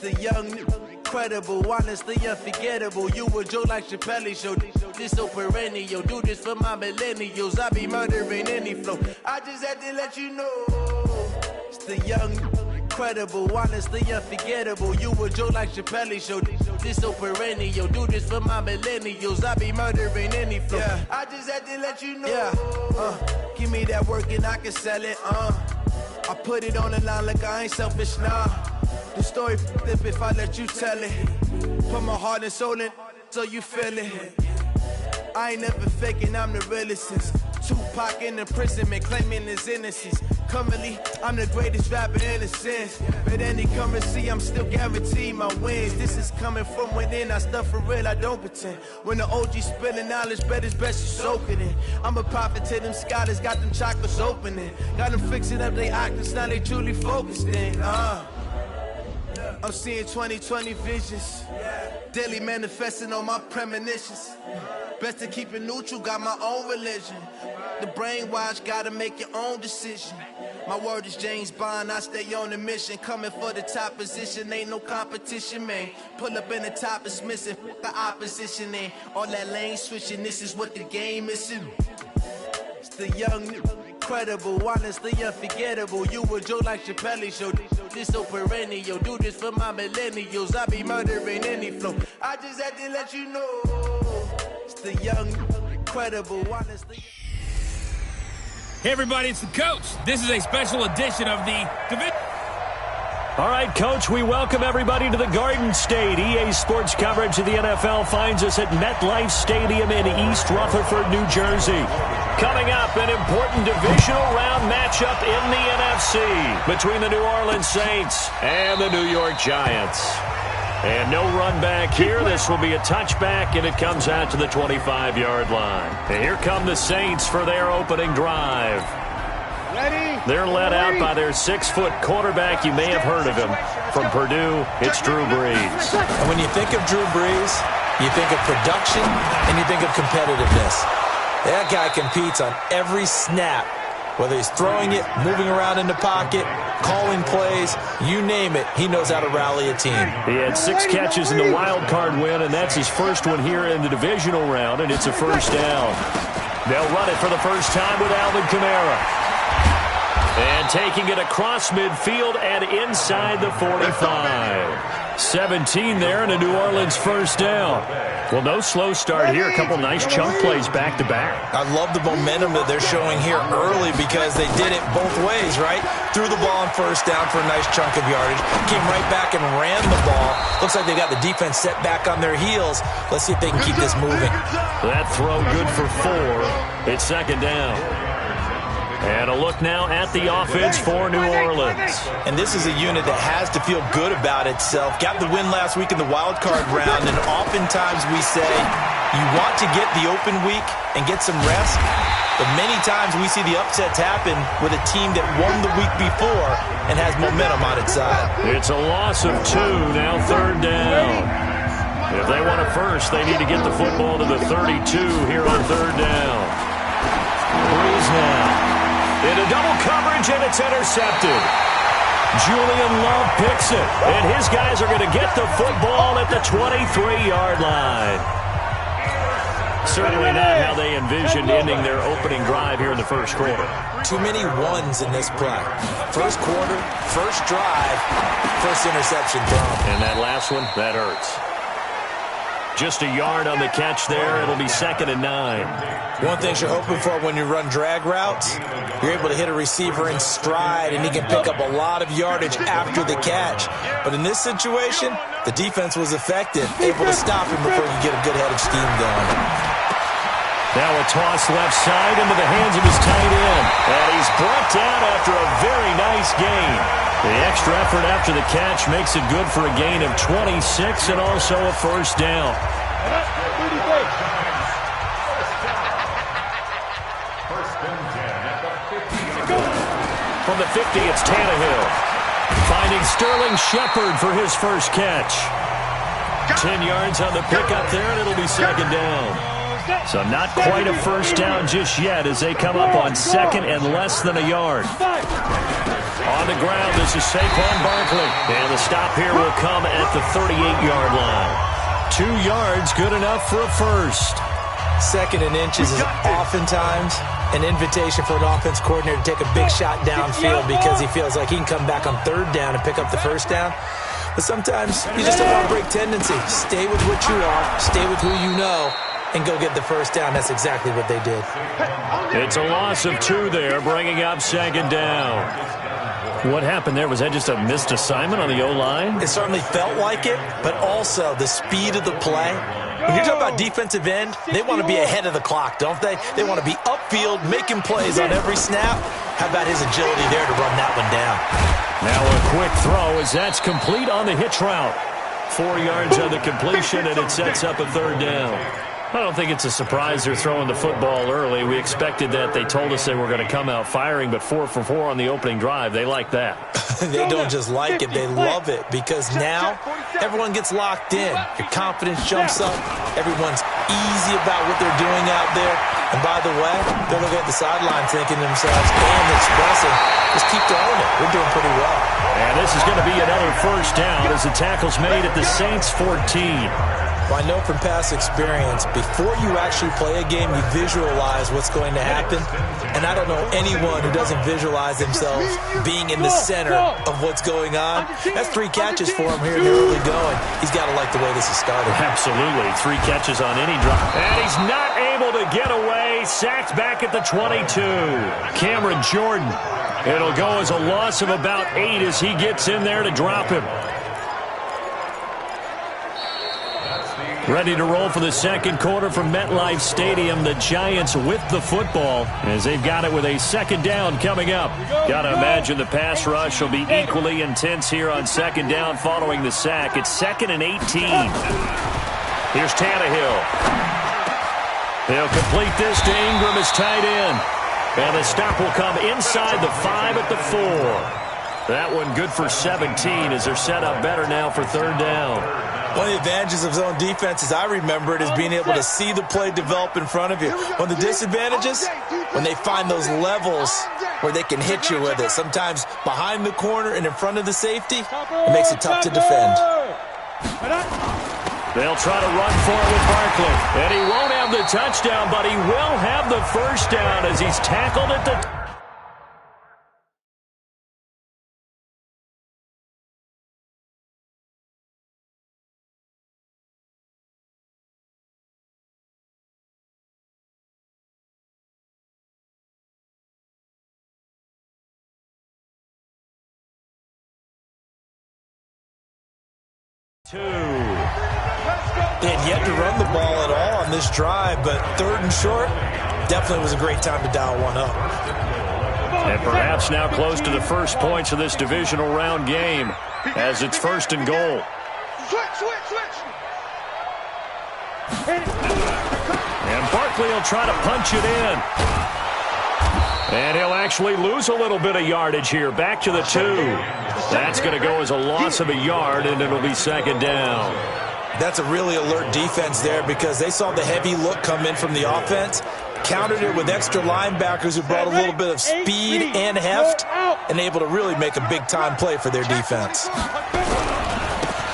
The young, incredible, honestly unforgettable. You a Joe like Chappelle show. This so perennial. Do this for my millennials. I be murdering any flow. I just had to let you know. It's the young, incredible, honestly unforgettable. You a Joe like Chappelle show. This so perennial. Do this for my millennials. I be murdering any flow. Yeah. I just had to let you know. Yeah. Give me that work and I can sell it. I put it on the line like I ain't selfish, nah. The story flip if I let you tell it. Put my heart and soul in so you feel it. I ain't never faking, I'm the realest since Tupac in imprisonment, claiming his innocence. Currently, I'm the greatest rapper in a sense. But any currency, I'm still guaranteed my wins. This is coming from within, I stuff for real, I don't pretend. When the OG spilling knowledge, bet it's best you soak it in. I'm a prophet to them scholars, got them chakras opening. Got them fixing up they octaves, now they truly focused in. I'm seeing 2020 visions. Daily manifesting on my premonitions. Best to keep it neutral, got my own religion. The brainwash, gotta make your own decision. My word is James Bond, I stay on the mission. Coming for the top position, ain't no competition, man. Pull up in the top, it's missing, fuck the opposition, and all that lane switching, this is what the game is. It's the young, incredible, honestly unforgettable. You a Joe like Chappelle show. This so perennial. Do this for my millennials. I be murdering any flow. I just had to let you know. It's the young, incredible, honestly. Hey everybody, it's the coach. This is a special edition of the Division. All right, Coach, we welcome everybody to the Garden State. EA Sports coverage of the NFL finds us at MetLife Stadium in East Rutherford, New Jersey. Coming up, an important divisional round matchup in the NFC between the New Orleans Saints and the New York Giants. And no run back here. This will be a touchback, and it comes out to the 25-yard line. And here come the Saints for their opening drive. They're led out by their 6-foot quarterback. You may have heard of him. From Purdue, it's Drew Brees. And when you think of Drew Brees, you think of production and you think of competitiveness. That guy competes on every snap, whether he's throwing it, moving around in the pocket, calling plays, you name it, he knows how to rally a team. He had 6 catches in the wild card win, and that's his first one here in the divisional round, and it's a first down. They'll run it for the first time with Alvin Kamara. And taking it across midfield and inside the 45. 17 there and a New Orleans first down. Well, no slow start here. A couple nice chunk plays back-to-back. I love the momentum that they're showing here early because they did it both ways, right? Threw the ball on first down for a nice chunk of yardage. Came right back and ran the ball. Looks like they got the defense set back on their heels. Let's see if they can keep this moving. That throw good for 4. It's second down. And a look now at the offense for New Orleans. And this is a unit that has to feel good about itself. Got the win last week in the wild card round, and oftentimes we say you want to get the open week and get some rest, but many times we see the upsets happen with a team that won the week before and has momentum on its side. It's a loss of 2, now third down. If they want a first, they need to get the football to the 32 here on third down. Brees now. Into double coverage, and it's intercepted. Julian Love picks it, and his guys are going to get the football at the 23-yard line. Certainly not how they envisioned ending their opening drive here in the first quarter. Too many ones in this play. First quarter, first drive, first interception thrown. And that last one, that hurts. Just a yard on the catch there. It'll be 2nd and 9. One thing you're hoping for when you run drag routes, you're able to hit a receiver in stride, and he can pick up a lot of yardage after the catch. But in this situation, the defense was effective, able to stop him before you get a good head of steam going. Now a toss left side into the hands of his tight end. And he's brought down after a very nice gain. The extra effort after the catch makes it good for a gain of 26 and also a first down. From the 50, it's Tannehill. Finding Sterling Shepard for his first catch. 10 yards on the pickup there, and it'll be second down. So not quite a first down just yet as they come up on 2nd and less than a yard. On the ground, this is Saquon Barkley. And the stop here will come at the 38-yard line. 2 yards, good enough for a first. Second and inches is oftentimes an invitation for an offense coordinator to take a big shot downfield because he feels like he can come back on third down and pick up the first down. But sometimes you just don't want to break tendency. Stay with what you are, stay with who you know, and go get the first down. That's exactly what they did. It's a loss of 2 there, bringing up second down. What happened there? Was that just a missed assignment on the O-line? It certainly felt like it, but also the speed of the play. When you're talking about defensive end, they want to be ahead of the clock, don't they? They want to be upfield, making plays on every snap. How about his agility there to run that one down? Now a quick throw as that's complete on the hitch route. 4 yards on the completion, and it sets up a third down. I don't think it's a surprise they're throwing the football early. We expected that. They told us they were going to come out firing, but 4 for 4 on the opening drive. They like that. They don't just like it, they love it, because now everyone gets locked in. Your confidence jumps up. Everyone's easy about what they're doing out there. And by the way, they're looking at the sideline thinking to themselves, and expressing, just keep throwing it. We're doing pretty well. And this is going to be another first down as the tackle's made at the Saints 14. Well, I know from past experience, before you actually play a game, you visualize what's going to happen. And I don't know anyone who doesn't visualize themselves being in the center of what's going on. That's 3 catches for him here in the early going. He's got to like the way this is started. Absolutely. 3 catches on any drive. And he's not able to get away. Sacked back at the 22. Cameron Jordan. It'll go as a loss of about 8 as he gets in there to drop him. Ready to roll for the second quarter from MetLife Stadium. The Giants with the football as they've got it with a second down coming up. Got to imagine the pass rush will be equally intense here on second down following the sack. It's 2nd and 18. Here's Tannehill. He'll complete this to Ingram as tight end. And the stop will come inside the 5 at the 4. That one good for 17 as they're set up better now for third down. One of the advantages of zone defense, as I remember it, is being able to see the play develop in front of you. One of the disadvantages, when they find those levels where they can hit you with it, sometimes behind the corner and in front of the safety, it makes it tough to defend. They'll try to run for it with Barkley. And he won't have the touchdown, but he will have the first down as he's tackled at the... Two. They had yet to run the ball at all on this drive, but 3rd and short definitely was a great time to dial one up. And perhaps now close to the first points of this divisional round game as it's 1st and goal. And Barkley will try to punch it in. And he'll actually lose a little bit of yardage here. Back to the 2. That's going to go as a loss of a yard, and it'll be second down. That's a really alert defense there because they saw the heavy look come in from the offense, countered it with extra linebackers who brought a little bit of speed and heft, and able to really make a big-time play for their defense.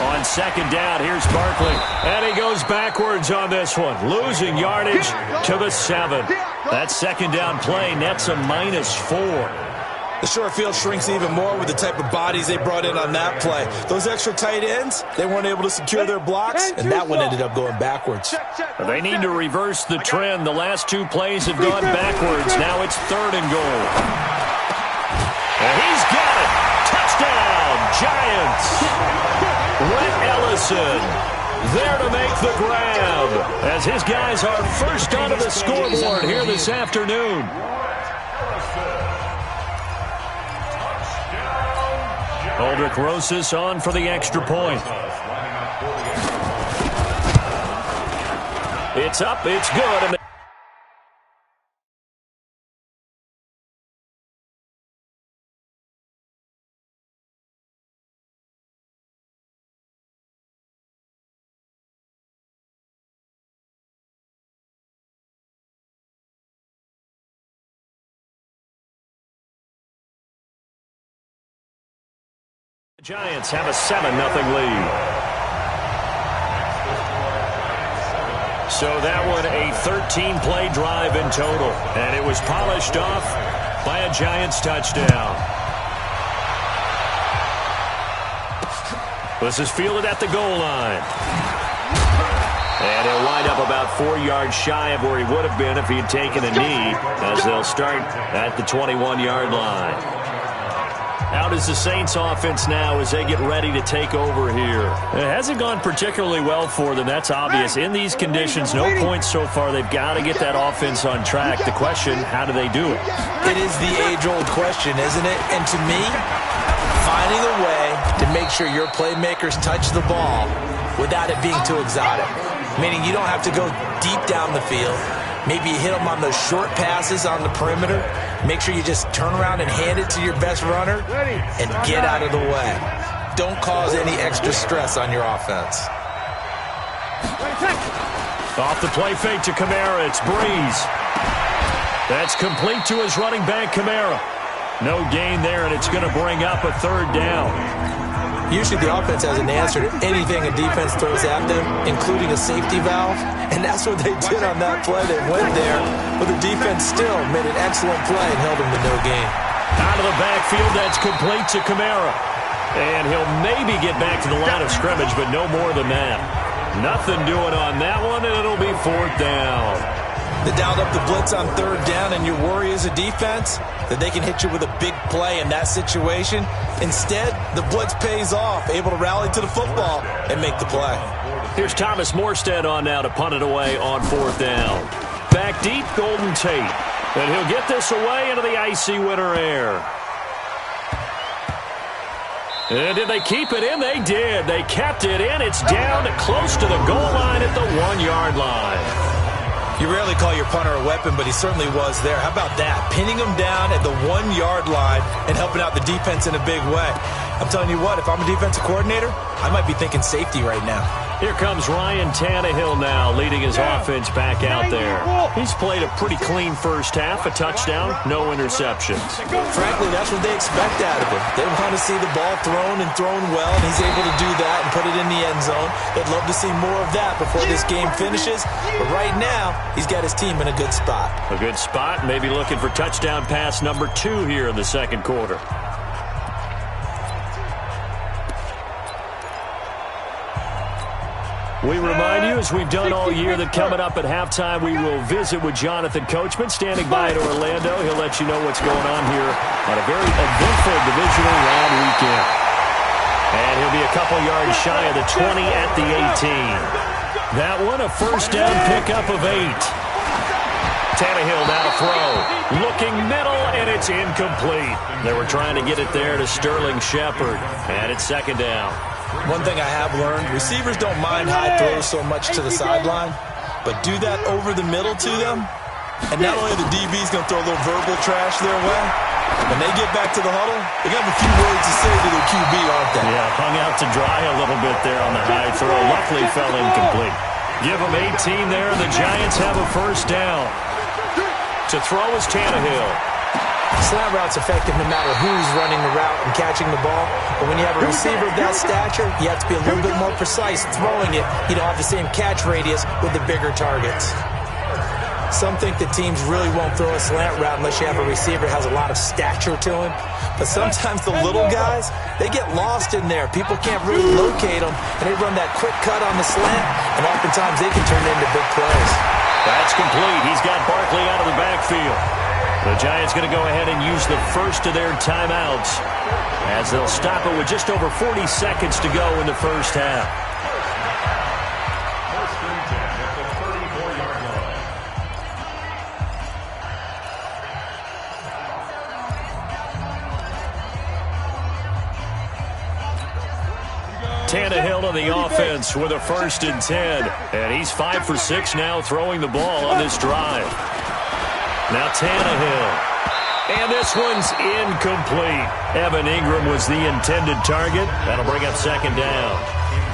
On second down, here's Barkley. And he goes backwards on this one, losing yardage to the 7. That second down play nets a -4. The short field shrinks even more with the type of bodies they brought in on that play. Those extra tight ends, they weren't able to secure their blocks, and that one ended up going backwards. They need to reverse the trend. The last 2 plays have gone backwards. Now it's 3rd and goal. And he's got it. Touchdown, Giants. Rhett Ellison there to make the grab as his guys are first onto the scoreboard here this afternoon. Aldrick Rosas on for the extra point. It's up, it's good. And Giants have a 7-0 lead. So that one a 13-play drive in total. And it was polished off by a Giants touchdown. This is fielded at the goal line. And he'll wind up about 4 yards shy of where he would have been if he had taken a knee, as they'll start at the 21-yard line. Out is the Saints offense now as they get ready to take over here. It hasn't gone particularly well for them. That's obvious. In these conditions, no points so far. They've got to get that offense on track. The question, how do they do it? It is the age-old question, isn't it? And to me, finding a way to make sure your playmakers touch the ball without it being too exotic. Meaning you don't have to go deep down the field. Maybe you hit them on those short passes on the perimeter. Make sure you just turn around and hand it to your best runner and get out of the way. Don't cause any extra stress on your offense. Off the play fake to Kamara. It's Breeze. That's complete to his running back, Kamara. No gain there, and it's going to bring up a 3rd down. Usually the offense has an answer to anything a defense throws at them, including a safety valve, and that's what they did on that play. They went there, but the defense still made an excellent play and held them to no gain. Out of the backfield, that's complete to Kamara. And he'll maybe get back to the line of scrimmage, but no more than that. Nothing doing on that one, and it'll be 4th down. They dialed up the blitz on 3rd down, and your worry as a defense that they can hit you with a big play in that situation. Instead, the blitz pays off, able to rally to the football and make the play. Here's Thomas Morstead on now to punt it away on 4th down. Back deep, Golden Tate. And he'll get this away into the icy winter air. And did they keep it in? They did. They kept it in. It's down close to the goal line at the 1-yard line. You rarely call your punter a weapon, but he certainly was there. How about that? Pinning him down at the 1-yard line and helping out the defense in a big way. I'm telling you what, if I'm a defensive coordinator, I might be thinking safety right now. Here comes Ryan Tannehill now, leading his offense back out there. He's played a pretty clean first half, a touchdown, no interceptions. Frankly, that's what they expect out of him. They want to see the ball thrown and thrown well, and he's able to do that and put it in the end zone. They'd love to see more of that before this game finishes, but right now, he's got his team in a good spot. A good spot, maybe looking for touchdown pass number 2 here in the 2nd quarter. We remind you, as we've done all year, that coming up at halftime, we will visit with Jonathan Coachman, standing by at Orlando. He'll let you know what's going on here on a very eventful divisional round weekend. And he'll be a couple yards shy of the 20 at the 18. That one, a 1st down pickup of 8. Tannehill now to throw. Looking middle, and it's incomplete. They were trying to get it there to Sterling Shepard, and it's 2nd down. One thing I have learned, receivers don't mind high throws so much to the sideline, but do that over the middle to them, and not only the DB's going to throw a little verbal trash their way, when they get back to the huddle, they're going to have a few words to say to their QB, aren't they? Yeah, hung out to dry a little bit there on the high throw. Luckily fell incomplete. Give them 18 there, and the Giants have a 1st down. To throw is Tannehill. Slant route's effective no matter who's running the route and catching the ball. But when you have a receiver of that stature, you have to be a little bit more precise throwing it. You don't have the same catch radius with the bigger targets. Some think that teams really won't throw a slant route unless you have a receiver that has a lot of stature to him. But sometimes the little guys, they get lost in there. People can't really locate them, and they run that quick cut on the slant, and oftentimes they can turn into big plays. That's complete. He's got Barkley out of the backfield. The Giants going to go ahead and use the first of their timeouts as they'll stop it with just over 40 seconds to go in the first half. Tannehill on the offense with a 1st and 10. And he's 5 for 6 now throwing the ball on this drive. Now Tannehill. And this one's incomplete. Evan Ingram was the intended target. That'll bring up 2nd down.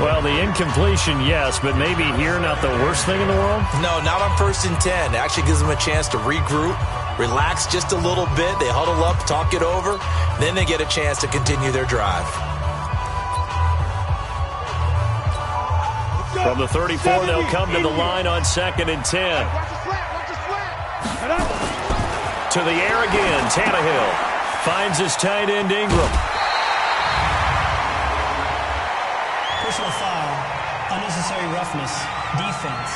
Well, the incompletion, yes, but maybe here not the worst thing in the world? No, not on 1st and 10. It actually gives them a chance to regroup, relax just a little bit. They huddle up, talk it over. Then they get a chance to continue their drive. From the 34, they'll come to the line on 2nd and 10. To the air again, Tannehill finds his tight end Ingram. Personal foul, unnecessary roughness, defense.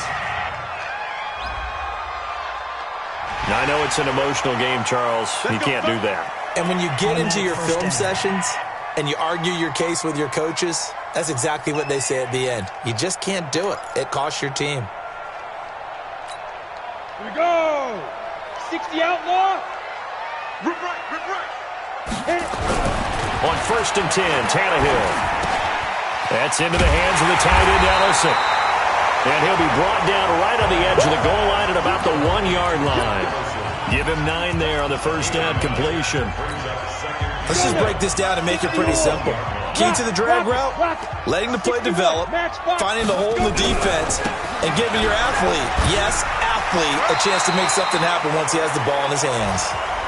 Now, I know it's an emotional game, Charles. You can't do that. And when you get into your film sessions and you argue your case with your coaches, that's exactly what they say at the end. You just can't do it. It costs your team. Here we go. 60 outlaw. Rip right. On 1st and 10, Tannehill. That's into the hands of the tight end, Ellison. And he'll be brought down right on the edge of the goal line at about the 1-yard line. Give him 9 there on the first down completion. Let's just break this down and make it pretty simple. Key to the drag route, letting the play develop, finding the hole in the defense, and giving your athlete, yes, athlete, a chance to make something happen once he has the ball in his hands.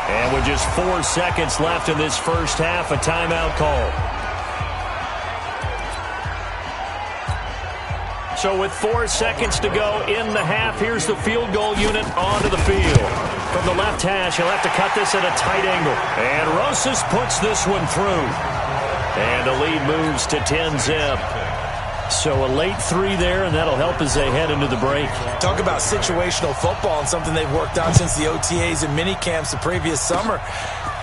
And with just 4 seconds left in this first half, a timeout call. So with 4 seconds to go in the half, here's the field goal unit onto the field. From the left hash, he'll have to cut this at a tight angle. And Rosas puts this one through. And the lead moves to 10-zip. So a late 3 there, and that'll help as they head into the break. Talk about situational football and something they've worked on since the OTAs and mini camps the previous summer.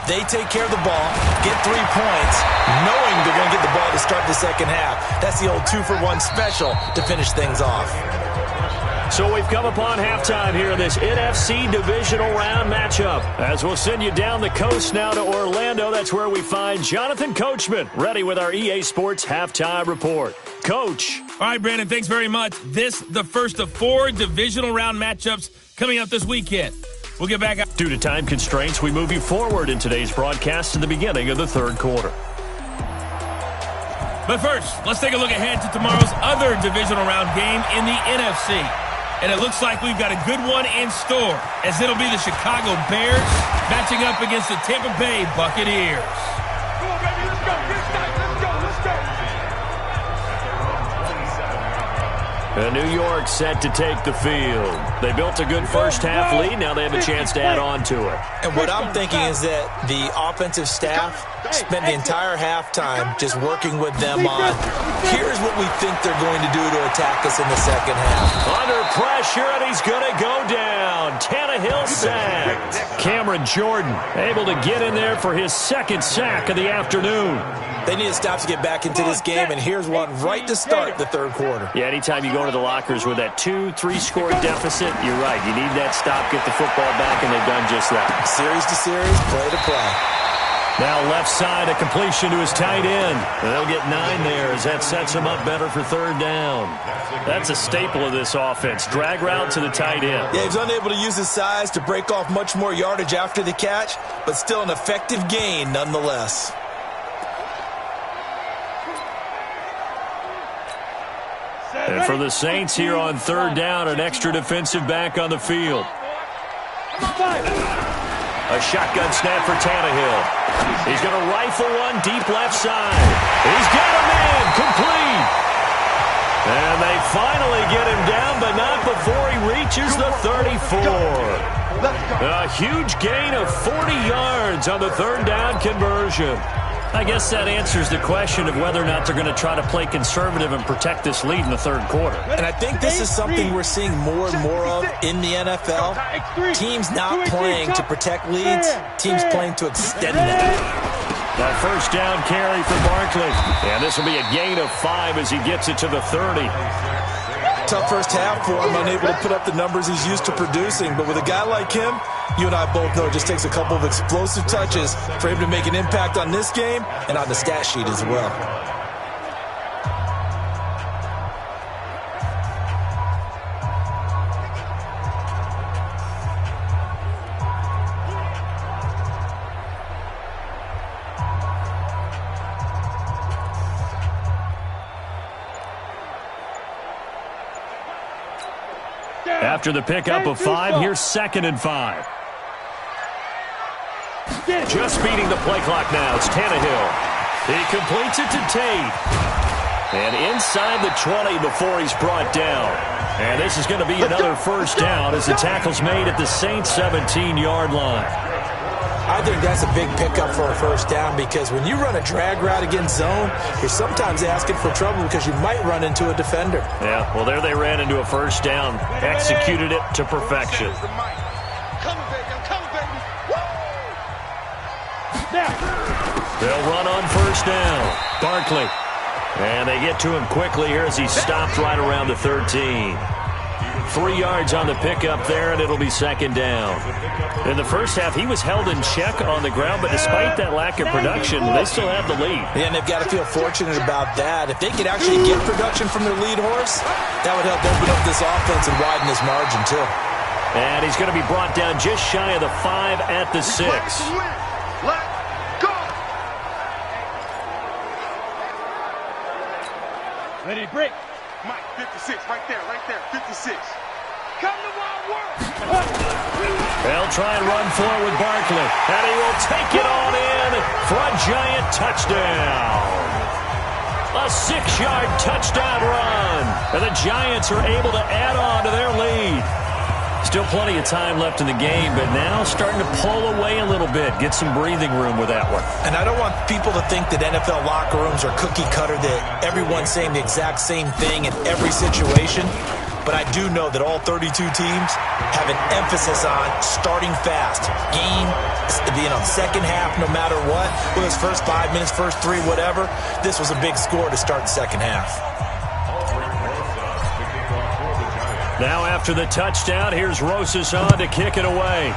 They take care of the ball, get 3 points, knowing they're going to get the ball to start the second half. That's the old 2-for-1 special to finish things off. So we've come upon halftime here in this NFC divisional round matchup. As we'll send you down the coast now to Orlando, that's where we find Jonathan Coachman, ready with our EA Sports halftime report. Coach. All right, Brandon, thanks very much. The first of 4 divisional round matchups coming up this weekend. We'll get back. Due to time constraints, we move you forward in today's broadcast to the beginning of the third quarter. But first, let's take a look ahead to tomorrow's other divisional round game in the NFC. And it looks like we've got a good one in store, as it'll be the Chicago Bears matching up against the Tampa Bay Buccaneers. Come on, baby, let's go. Let's go. New York set to take the field. They built a good first half lead. Now they have a chance to add on to it. And what I'm thinking is that the offensive staff spent the entire halftime just working with them on, here's what we think they're going to do to attack us in the second half. Under pressure, and he's going to go down. Tannehill sacked. Cameron Jordan able to get in there for his second sack of the afternoon. They need to stop to get back into this game, and here's one right to start the third quarter. Yeah, anytime you go to the lockers with that 2-3 score deficit, you're right. You need that stop, get the football back, and they've done just that. Series to series, play to play. Now left side, a completion to his tight end. And they'll get 9 there as that sets him up better for third down. That's a staple of this offense. Drag route to the tight end. Yeah, he's unable to use his size to break off much more yardage after the catch, but still an effective gain nonetheless. And for the Saints here on third down, an extra defensive back on the field. A shotgun snap for Tannehill. He's going to rifle one deep left side. He's got him in, complete. And they finally get him down, but not before he reaches the 34. A huge gain of 40 yards on the third down conversion. I guess that answers the question of whether or not they're going to try to play conservative and protect this lead in the third quarter. And I think this is something we're seeing more and more of in the NFL. Teams not playing to protect leads, teams playing to extend them. That first down carry for Barkley. And this will be a gain of 5 as he gets it to the 30. Tough first half for him, unable to put up the numbers he's used to producing. But with a guy like him, you and I both know it just takes a couple of explosive touches for him to make an impact on this game and on the stat sheet as well. After the pickup of 5, here's 2nd and 5. Just beating the play clock now. It's Tannehill. He completes it to Tate. And inside the 20 before he's brought down. And this is going to be another first down as the tackle's made at the Saints' 17-yard line. I think that's a big pickup for a first down because when you run a drag route against zone, you're sometimes asking for trouble because you might run into a defender. Yeah, well, there they ran into a first down. Executed it to perfection. They'll run on first down. Barkley. And they get to him quickly here as he stopped right around the 13. 3 yards on the pickup there, and it'll be second down. In the first half, he was held in check on the ground, but despite that lack of production, they still have the lead. Yeah, and they've got to feel fortunate about that. If they could actually get production from their lead horse, that would help open up this offense and widen this margin, too. And he's going to be brought down just shy of the 5 at the 6. Ready, break. Mike, 56, right there, 56. Come to Wild World. They'll try and run forward with Barkley. And he will take it on in for a giant touchdown. A 6-yard touchdown run. And the Giants are able to add on to their lead. Still plenty of time left in the game, but now starting to pull away a little bit. Get some breathing room with that one. And I don't want people to think that NFL locker rooms are cookie cutter, that everyone's saying the exact same thing in every situation. But I do know that all 32 teams have an emphasis on starting fast. Game, being on second half no matter what. Whether it's first 5 minutes, first 3, whatever. This was a big score to start the second half. Now after the touchdown, here's Rosas on to kick it away.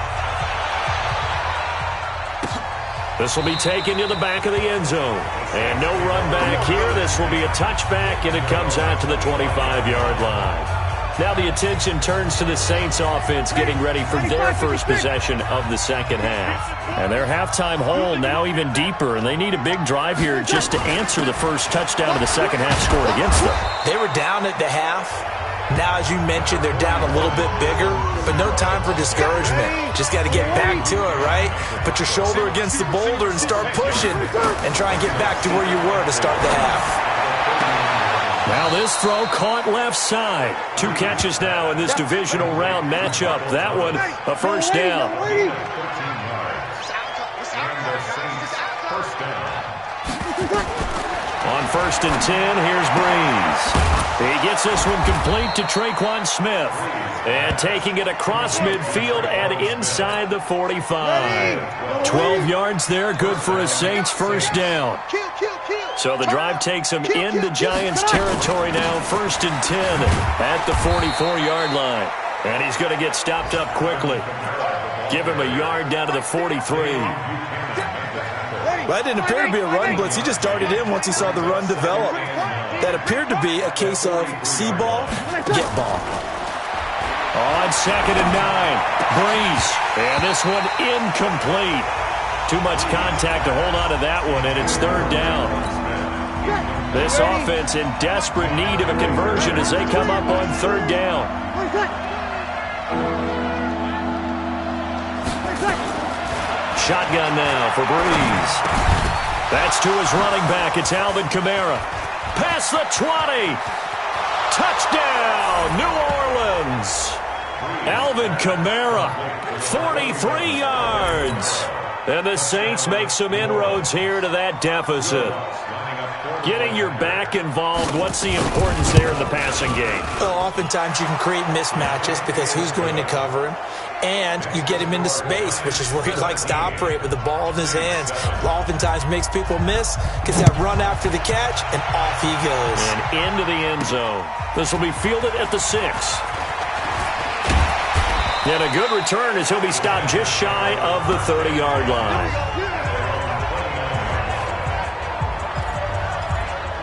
This will be taken to the back of the end zone. And no run back here. This will be a touchback, and it comes out to the 25-yard line. Now the attention turns to the Saints offense getting ready for their first possession of the second half. And their halftime hole now even deeper, and they need a big drive here just to answer the first touchdown of the second half scored against them. They were down at the half. Now, as you mentioned, they're down a little bit bigger, but no time for discouragement. Just got to get back to it, right? Put your shoulder against the boulder and start pushing and try and get back to where you were to start the half. Now this throw caught left side. 2 catches now in this divisional round matchup. That one, a first down. On 1st and 10, here's Breeze. He gets this one complete to Traquan Smith. And taking it across midfield and inside the 45. 12 yards there, good for a Saints first down. So the drive takes him into Giants territory now, 1st and 10 at the 44-yard line. And he's going to get stopped up quickly. Give him a yard down to the 43. Well, that didn't appear to be a run blitz. He just darted in once he saw the run develop. That appeared to be a case of see ball, get ball. On 2nd and 9, Breeze. And this one incomplete. Too much contact to hold on to that one, and it's 3rd down. This offense in desperate need of a conversion as they come up on 3rd down. Shotgun now for Breeze. That's to his running back. It's Alvin Kamara. Past the 20. Touchdown, New Orleans. Alvin Kamara, 43 yards. And the Saints make some inroads here to that deficit. Getting your back involved, what's the importance there in the passing game? Well, oftentimes you can create mismatches because who's going to cover him? And you get him into space, which is where he likes to operate with the ball in his hands. Oftentimes makes people miss, gets that run after the catch, and off he goes. And into the end zone. This will be fielded at the 6. And a good return as he'll be stopped just shy of the 30-yard line.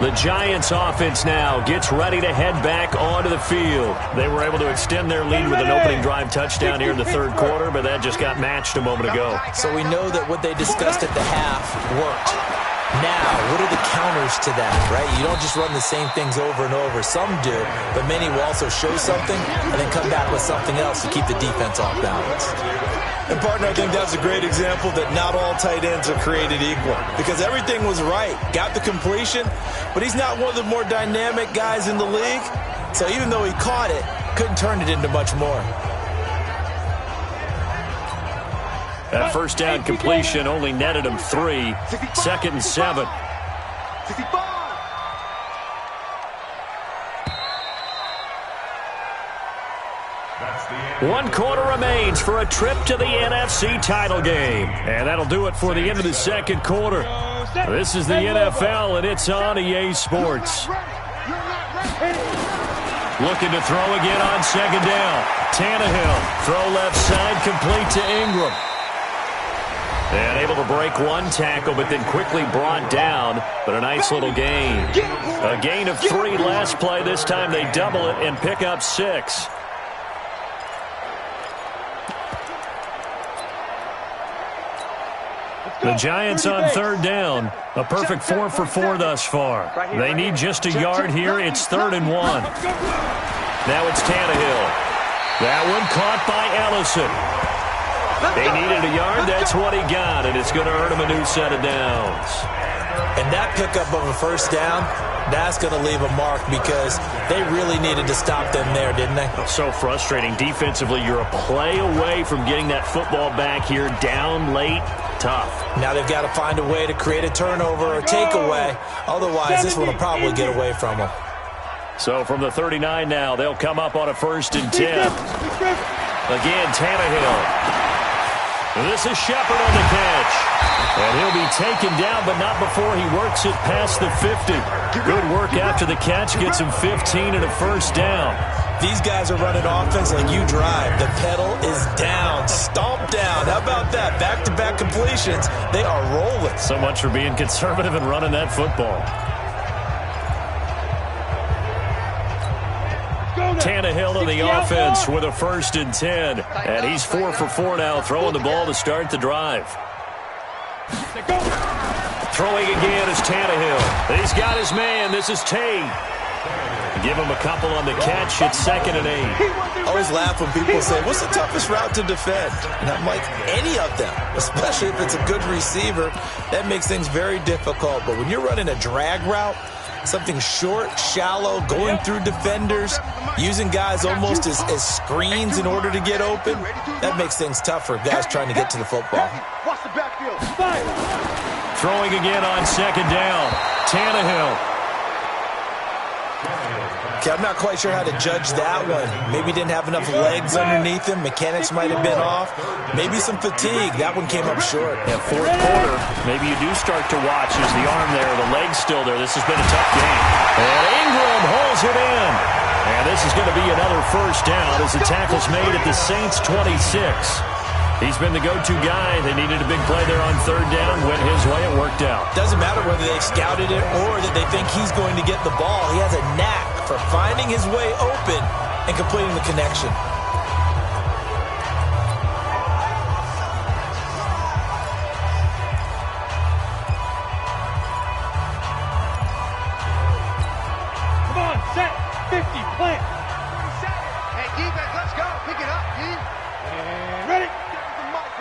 The Giants offense now gets ready to head back onto the field. They were able to extend their lead with an opening drive touchdown here in the 3rd quarter, but that just got matched a moment ago. So we know that what they discussed at the half worked. Now, what are the counters to that, right? You don't just run the same things over and over. Some do, but many will also show something and then come back with something else to keep the defense off balance. And, partner, I think that's a great example that not all tight ends are created equal because everything was right. Got the completion, but he's not one of the more dynamic guys in the league. So even though he caught it, couldn't turn it into much more. That first down completion only netted him 3. 2nd and 7. 65. One quarter remains for a trip to the NFC title game. And that'll do it for the end of the second quarter. This is the NFL, and it's on EA Sports. Looking to throw again on 2nd down. Tannehill, throw left side, complete to Ingram. And able to break one tackle, but then quickly brought down. But a nice little gain. A gain of 3 last play. This time they double it and pick up 6. The Giants on 3rd down. A perfect 4 for 4 thus far. They need just a yard here. It's 3rd and 1. Now it's Tannehill. That one caught by Ellison. They needed a yard. That's what he got, and it's going to earn him a new set of downs. And that pickup of a first down, that's going to leave a mark because they really needed to stop them there, didn't they? So frustrating. Defensively, you're a play away from getting that football back here down late. Tough. Now they've got to find a way to create a turnover or takeaway. Otherwise, this one will probably get away from them. So from the 39 now, they'll come up on a 1st and 10. Again, Tannehill. This is Shepard on the catch. And he'll be taken down, but not before he works it past the 50. Good work after the catch. Gets him 15 and a first down. These guys are running offense like you drive. The pedal is down. Stomp down. How about that? Back-to-back completions. They are rolling. So much for being conservative and running that football. Tannehill on the offense with a 1st and 10. And he's 4 for 4 now, throwing the ball to start the drive. Throwing again is Tannehill. He's got his man. This is Tate. Give him a couple on the catch. It's 2nd and 8. I always laugh when people say, what's the toughest route to defend? And I'm like, any of them, especially if it's a good receiver. That makes things very difficult. But when you're running a drag route, something short, shallow, going through defenders, using guys almost as screens in order to get open, that makes things tough for guys trying to get to the football. Watch the backfield. Throwing again on 2nd down. Tannehill. Okay, I'm not quite sure how to judge that one. Maybe didn't have enough legs underneath him. Mechanics might have been off. Maybe some fatigue. That one came up short. Yeah, 4th quarter, maybe you do start to watch as the arm there, the leg's still there. This has been a tough game. And Ingram holds it in. And this is going to be another first down as the tackle's made at the Saints' 26. He's been the go-to guy. They needed a big play there on 3rd down. Went his way. It worked out. Doesn't matter whether they've scouted it or that they think he's going to get the ball. He has a knack for finding his way open and completing the connection. Come on, set, 50, plant. Hey, defense, let's go. Pick it up, D. And ready.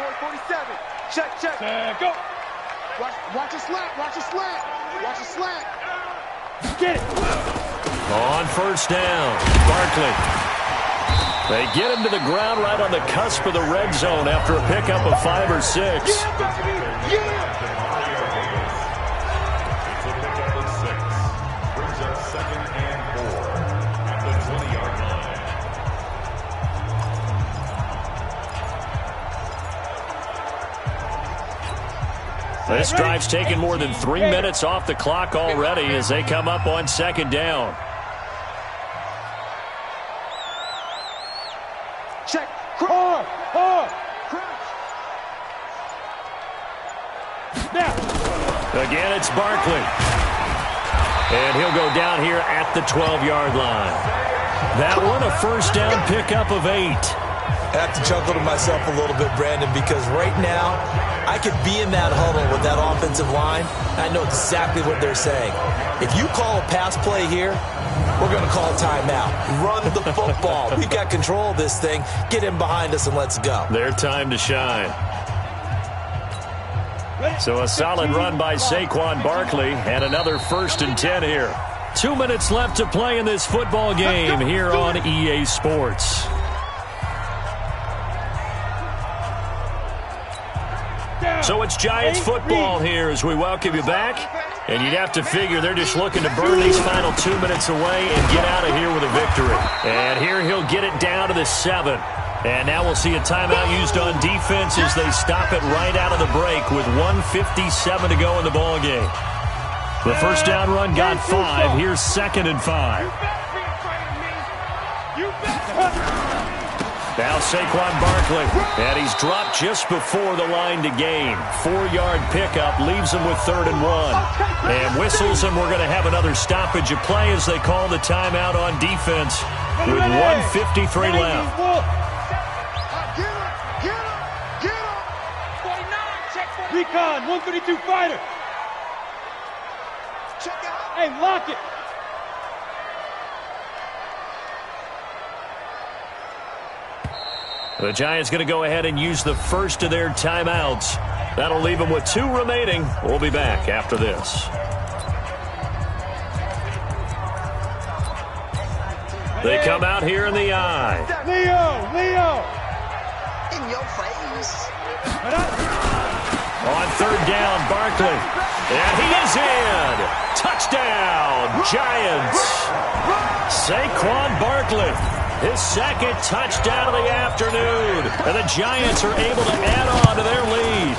47. Check. Go. Watch a slant. Watch a slant. Get it. On 1st down, Barkley. They get him to the ground right on the cusp of the red zone after a pickup of 5 or 6. Yeah. This drive's taken more than 3 minutes off the clock already as they come up on 2nd down. Check. Now. Again, it's Barkley. And he'll go down here at the 12-yard line. That one, a first down pickup of 8. I have to chuckle to myself a little bit, Brandon, because right now I could be in that huddle with that offensive line, and I know exactly what they're saying. If you call a pass play here, we're going to call timeout. Run the football. We've got control of this thing. Get in behind us and let's go. Their time to shine. So a solid run by Saquon Barkley and another 1st and 10 here. 2 minutes left to play in this football game here on EA Sports. So it's Giants football here as we welcome you back. And you'd have to figure they're just looking to burn these final 2 minutes away and get out of here with a victory. And here he'll get it down to the 7. And now we'll see a timeout used on defense as they stop it right out of the break with 1:57 to go in the ball game. The first down run got 5. Here's 2nd and 5. Now Saquon Barkley, and he's dropped just before the line to gain. 4-yard pickup leaves him with 3rd and 1. And whistles, and we're going to have another stoppage of play as they call the timeout on defense with 1:53 left. Recon, 132 fighter. Hey, lock it. The Giants going to go ahead and use the first of their timeouts. That'll leave them with 2 remaining. We'll be back after this. They come out here in the eye. Leo. In your face. On 3rd down, Barkley. And he is in. Touchdown, Giants. Saquon Barkley. His 2nd touchdown of the afternoon. And the Giants are able to add on to their lead.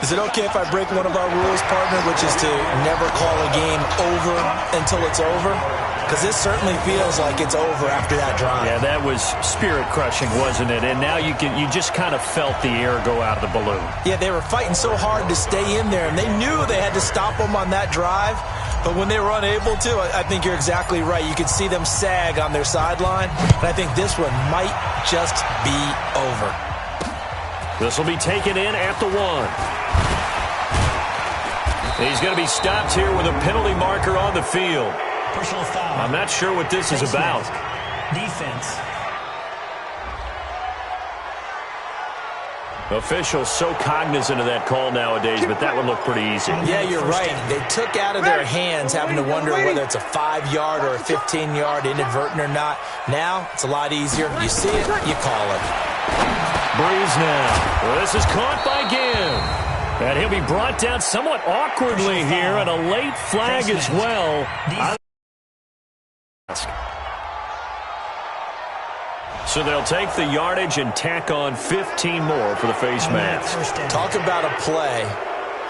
Is it okay if I break one of our rules, partner, which is to never call a game over until it's over? Because this certainly feels like it's over after that drive. Yeah, that was spirit-crushing, wasn't it? And now you just kind of felt the air go out of the balloon. Yeah, they were fighting so hard to stay in there, and they knew they had to stop them on that drive. But when they were unable to, I think you're exactly right. You could see them sag on their sideline. And I think this one might just be over. This will be taken in at the 1. He's going to be stopped here with a penalty marker on the field. Personal foul. I'm not sure what this is about. Defense. Officials so cognizant of that call nowadays, but that would look pretty easy. Yeah, you're right. They took out of their hands having to wonder whether it's a 5-yard or a 15-yard inadvertent or not. Now, it's a lot easier. You see it, you call it. Breeze now. Well, this is caught by Ginn. And he'll be brought down somewhat awkwardly here, and a late flag as well. So they'll take the yardage and tack on 15 more for the face mask. Talk about a play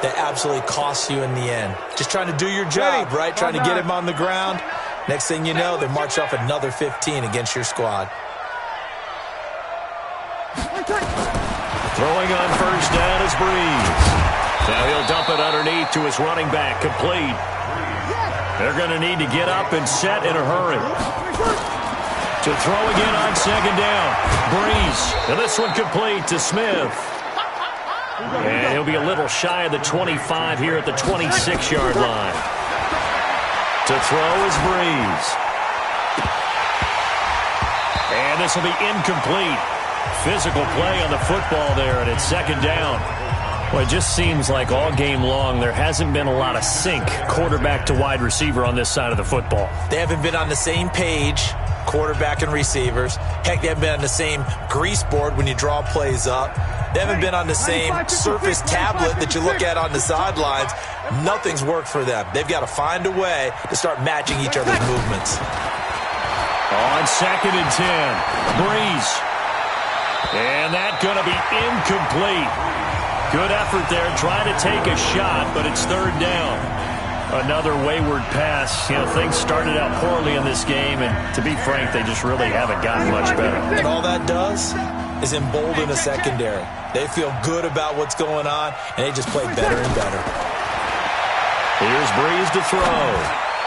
that absolutely costs you in the end. Just trying to do your job, right? Trying to get him on the ground. Next thing you know, they march off another 15 against your squad. Throwing on 1st down is Breeze. Now he'll dump it underneath to his running back, complete. They're going to need to get up and set in a hurry. To throw again on 2nd down. Breeze. And this one complete to Smith. And he'll be a little shy of the 25 here at the 26-yard line. To throw is Breeze. And this will be incomplete. Physical play on the football there, and it's 2nd down. Well, it just seems like all game long there hasn't been a lot of sync quarterback to wide receiver on this side of the football. They haven't been on the same page, quarterback and receivers. Heck, they haven't been on the same grease board when you draw plays up. They haven't been on the same Surface tablet that you look at on the sidelines. Nothing's worked for them. They've got to find a way to start matching each other's movements. On 2nd and 10, Breeze. And that's going to be incomplete. Good effort there, trying to take a shot, but it's 3rd down. Another wayward pass. You know, things started out poorly in this game, and to be frank, they just really haven't gotten much better. And all that does is embolden a secondary. They feel good about what's going on, and they just play better and better. Here's Breeze to throw.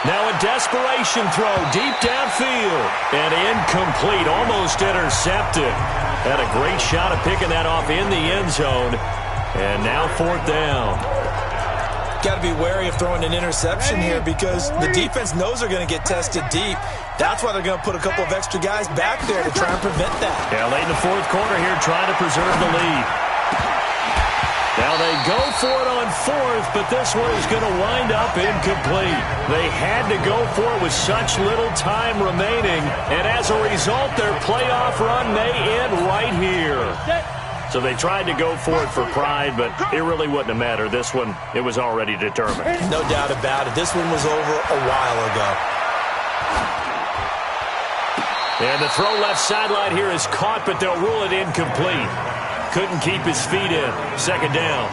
Now a desperation throw deep downfield. And incomplete, almost intercepted. Had a great shot at picking that off in the end zone. And now 4th down. Got to be wary of throwing an interception here because the defense knows they're going to get tested deep. That's why they're going to put a couple of extra guys back there to try and prevent that. Yeah, late in the 4th quarter here trying to preserve the lead. Now they go for it on 4th, but this one is going to wind up incomplete. They had to go for it with such little time remaining, and as a result, their playoff run may end right here. So they tried to go for it for pride, but it really wouldn't have mattered. This one, it was already determined. No doubt about it. This one was over a while ago. And the throw left sideline here is caught, but they'll rule it incomplete. Couldn't keep his feet in. 2nd down.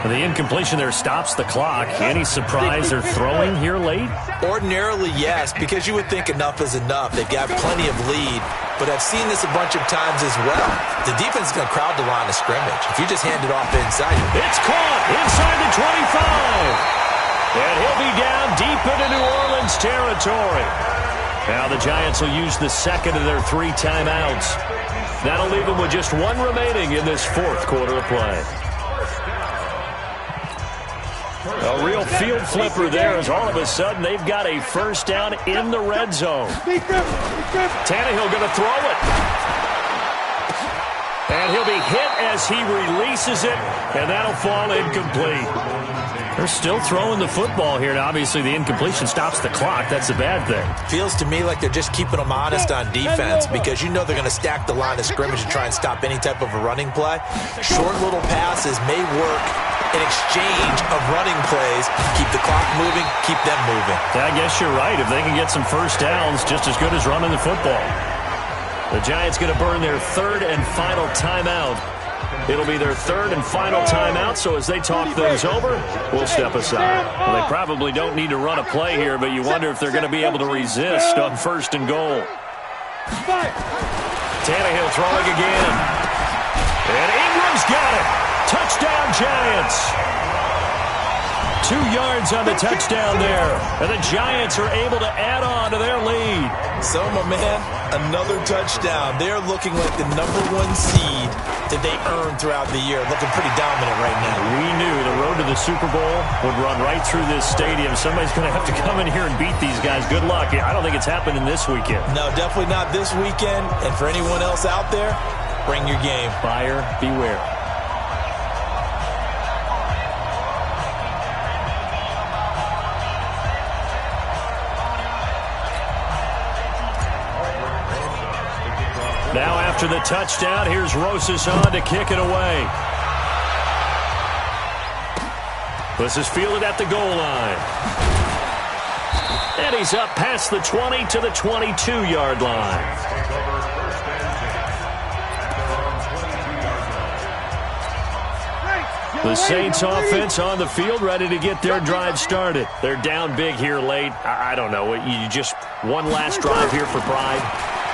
And the incompletion there stops the clock. Any surprise they're throwing here late? Ordinarily, yes, because you would think enough is enough. They've got plenty of lead, but I've seen this a bunch of times as well. The defense is going to crowd the line of scrimmage. If you just hand it off inside. It's caught inside the 25. And he'll be down deep into New Orleans territory. Now the Giants will use the 2nd of their 3 timeouts. That'll leave them with just 1 remaining in this 4th quarter of play. A real field flipper there as all of a sudden they've got a 1st down in the red zone. Tannehill going to throw it. And he'll be hit as he releases it, and that'll fall incomplete. They're still throwing the football here, and obviously the incompletion stops the clock. That's a bad thing. Feels to me like they're just keeping them honest on defense because you know they're going to stack the line of scrimmage and try and stop any type of a running play. Short little passes may work in exchange of running plays. Keep the clock moving, keep them moving. Yeah, I guess you're right. If they can get some 1st downs, just as good as running the football. The Giants going to burn their 3rd and final timeout. It'll be their 3rd and final timeout, so as they talk things over, we'll step aside. Well, they probably don't need to run a play here, but you wonder if they're going to be able to resist on 1st and goal. Tannehill throwing again. And Ingram's got it. Touchdown, Giants. 2 yards on the touchdown there. And the Giants are able to add on to their lead. So, my man, another touchdown. They're looking like the #1 seed that they earned throughout the year. Looking pretty dominant right now. We knew the road to the Super Bowl would run right through this stadium. Somebody's going to have to come in here and beat these guys. Good luck. I don't think it's happening this weekend. No, definitely not this weekend. And for anyone else out there, bring your game. Buyer beware. Now after the touchdown, here's Rosas on to kick it away. This is fielded at the goal line. And he's up past the 20 to the 22-yard line. The Saints offense on the field, ready to get their drive started. They're down big here late. I don't know. You just one last drive here for pride.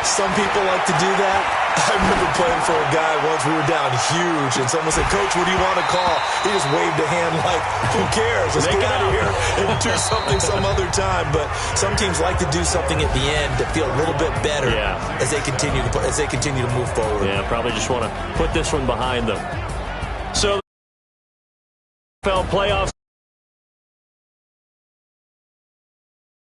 Some people like to do that. I remember playing for a guy once. We were down huge, and someone said, "Coach, what do you want to call?" He just waved a hand like, "Who cares? Let's get out of here and do something some other time." But some teams like to do something at the end to feel a little bit better as they continue to move forward. Yeah, probably just want to put this one behind them. So, NFL playoffs.